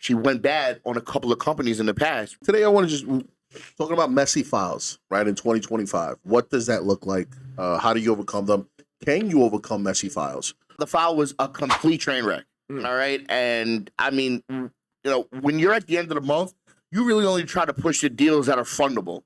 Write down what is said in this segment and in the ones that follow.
she went bad on a couple of companies in the past. Today, I want to just talking about messy files, right, in 2025. What does that look like? How do you overcome them? Can you overcome messy files? The file was a complete train wreck. All right. And I mean, when you're at the end of the month, you really only try to push the deals that are fundable.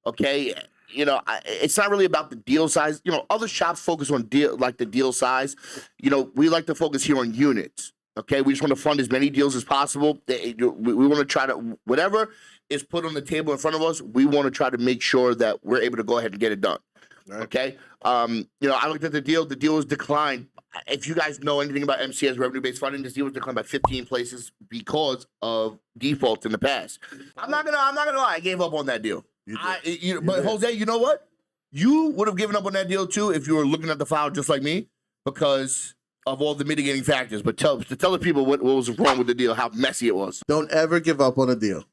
Okay. It's not really about the deal size. Other shops focus on the deal size. We like to focus here on units. Okay. We just want to fund as many deals as possible. We want to try to, whatever is put on the table in front of us, we want to try to make sure that we're able to go ahead and get it done. Right. Okay. I looked at the deal. The deal was declined. If you guys know anything about MCA's revenue-based funding, this deal was declined by 15 places because of defaults in the past. I'm not gonna lie. I gave up on that deal. But Jose, you know what? You would have given up on that deal too if you were looking at the file just like me, because of all the mitigating factors. But tell the people what was wrong with the deal, how messy it was. Don't ever give up on a deal.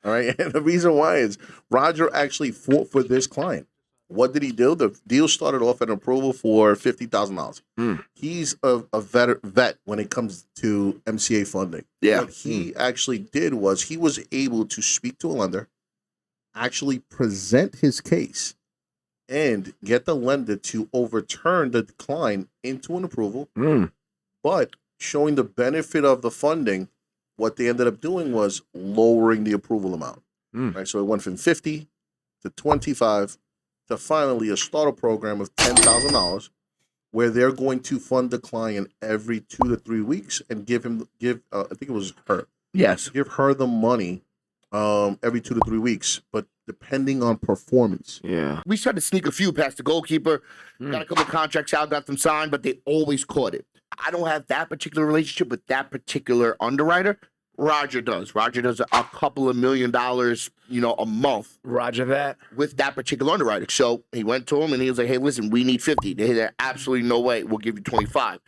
All right. And the reason why is Roger actually fought for this client. What did he do? The deal started off at an approval for $50,000. He's a vet when it comes to MCA funding. Yeah. What he actually did was he was able to speak to a lender, actually present his case, and get the lender to overturn the decline into an approval. But showing the benefit of the funding, what they ended up doing was lowering the approval amount. Right. So it went from 50 to 25 to finally a starter program of $10,000, where they're going to fund the client every 2 to 3 weeks and give I think it was her. Yes. Give her the money every 2 to 3 weeks, but depending on performance. Yeah. We tried to sneak a few past the goalkeeper, got a couple of contracts out, got them signed, but they always caught it. I don't have that particular relationship with that particular underwriter. Roger does. Roger does a couple of $1 million, a month. Roger that. With that particular underwriter. So he went to him and he was like, hey, listen, we need 50. They said, absolutely no way. We'll give you 25.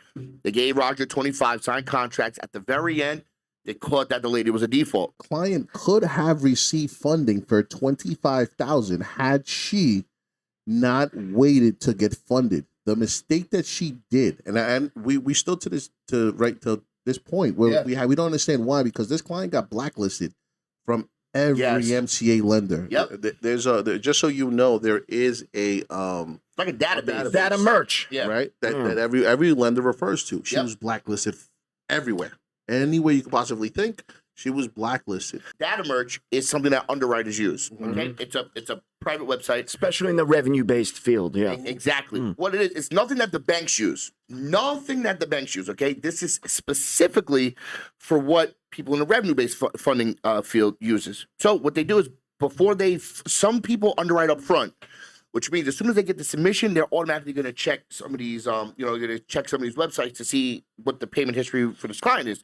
They gave Roger 25, signed contracts. At the very end, they caught that the lady was a default. Client could have received funding for $25,000 had she not waited to get funded. The mistake that she did, and we still to this point where we don't understand why, because this client got blacklisted from every MCA lender. Yep. There's just so you know, there is a like a database. Data merch. Yeah. Right? That every lender refers to. She was blacklisted everywhere. Any way you could possibly think, she was blacklisted. Data merch is something that underwriters use. Okay, it's a private website, especially in the revenue-based field. Yeah, exactly. What it is, it's nothing that the banks use. Nothing that the banks use. Okay, this is specifically for what people in the revenue-based funding field uses. So what they do is before some people underwrite up front, which means as soon as they get the submission, they're automatically going to check some of these, going to check some of these websites to see what the payment history for this client is.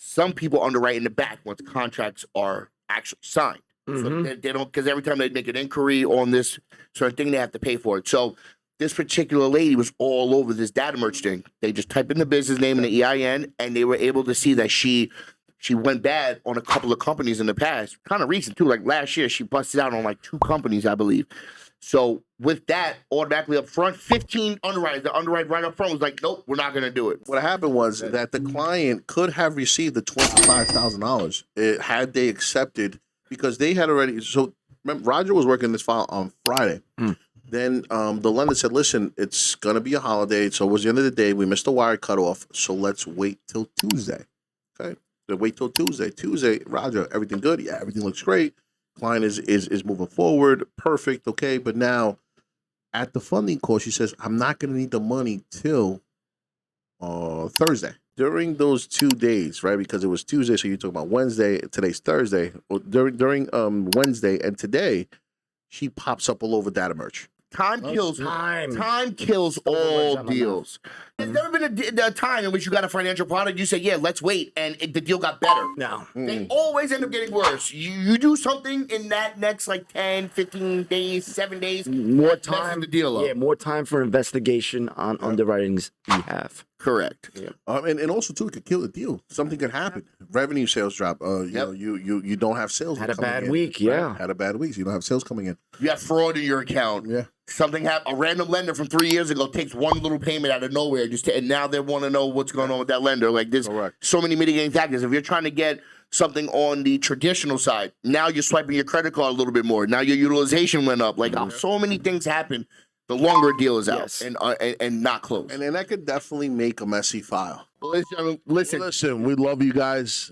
Some people underwrite in the back once contracts are actually signed. So they don't, because every time they make an inquiry on this certain thing, they have to pay for it. So this particular lady was all over this data merge thing. They just typed in the business name and the EIN, and they were able to see that she went bad on a couple of companies in the past. Kind of recent too, like last year, she busted out on like 2 companies, I believe. So with that, automatically up front, 15 underwriters, the underwriter right up front was like, nope, we're not going to do it. What happened was that the client could have received the $25,000 had they accepted, because they had already. So remember, Roger was working this file on Friday. Then the lender said, listen, it's going to be a holiday. So it was the end of the day. We missed the wire cutoff. So let's wait till Tuesday. Okay. So wait till Tuesday. Tuesday, Roger, everything good? Yeah, everything looks great. Client is moving forward. Perfect. Okay. But now at the funding call, she says, I'm not going to need the money till Thursday. During those 2 days, right? Because it was Tuesday. So you're talking about Wednesday. Today's Thursday. Well, during Wednesday and today, she pops up all over data merch. Time kills all deals. There's never been a time in which you got a financial product, you say, yeah, let's wait, and the deal got better. No. They always end up getting worse. You do something in that next, 10, 15 days, 7 days. More time. The deal up. Yeah, more time for investigation on underwriting's behalf. Correct. And also too, it could kill the deal. Something could happen. Revenue sales drop. You know, you don't have sales. Had a coming bad in, week, right? yeah. Had a bad week. So you don't have sales coming in. You have fraud in your account. Yeah. Something happened. A random lender from 3 years ago takes one little payment out of nowhere, and now they want to know what's going on with that lender. Like there's Correct. so many mitigating factors. If you're trying to get something on the traditional side, now you're swiping your credit card a little bit more. Now your utilization went up. Like so many things happen. The longer a deal is out Yes. and not closed. And then that could definitely make a messy file. Listen, Listen, we love you guys.